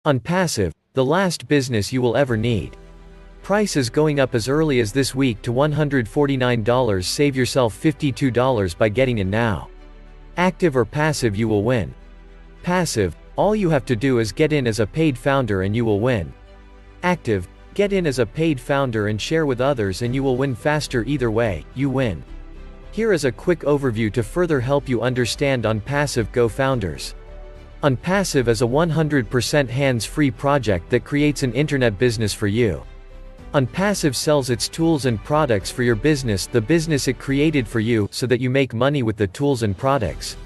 Onpassive, the last business you will ever need. Price is going up as early as this week to $149. Save yourself $52 by getting in now. Active or passive, you will win. Passive, all you have to do is get in as a paid founder and you will win. Active, get in as a paid founder and share with others and you will win faster. Either way, you win. Here is a quick overview to further help you understand Onpassive GoFounders. Onpassive is a 100% hands-free project that creates an internet business for you. Onpassive sells its tools and products for your business, the business it created for you, so that you make money with the tools and products.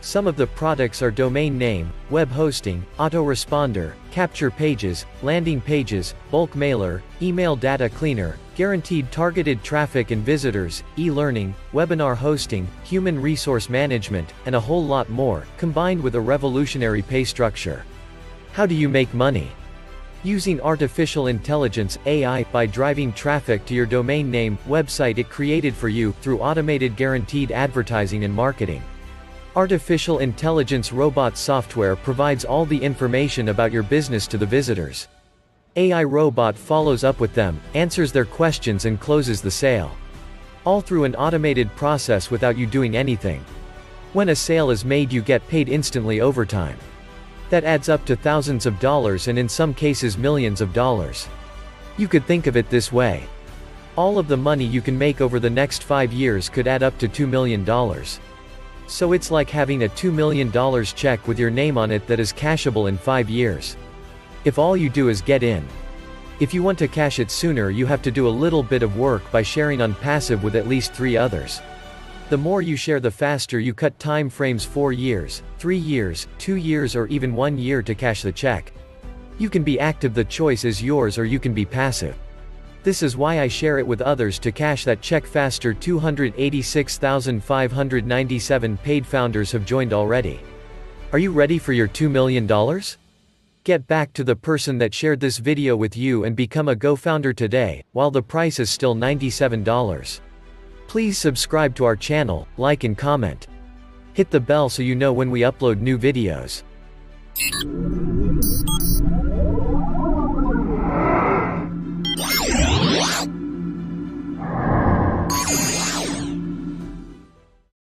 Some of the products are domain name, web hosting, autoresponder, capture pages, landing pages, bulk mailer, email data cleaner, guaranteed targeted traffic and visitors, e-learning, webinar hosting, human resource management, and a whole lot more, combined with a revolutionary pay structure. How do you make money? Using artificial intelligence (AI) by driving traffic to your domain name, website it created for you, through automated guaranteed advertising and marketing. Artificial intelligence robot software provides all the information about your business to the visitors. AI robot follows up with them, answers their questions and closes the sale. All through an automated process without you doing anything. When a sale is made, you get paid instantly overtime. That adds up to thousands of dollars and in some cases millions of dollars. You could think of it this way. All of the money you can make over the next 5 years could add up to $2 million. So it's like having a $2 million check with your name on it that is cashable in 5 years. If all you do is get in. If you want to cash it sooner, you have to do a little bit of work by sharing Onpassive with at least 3 others. The more you share, the faster you cut time frames: 4 years, 3 years, 2 years, or even 1 year to cash the check. You can be active, the choice is yours, or you can be passive. This is why I share it with others to cash that check faster. 286,597 paid founders have joined already. Are you ready for your $2 million? Get back to the person that shared this video with you and become a GoFounder today, while the price is still $97. Please subscribe to our channel, like and comment. Hit the bell so you know when we upload new videos.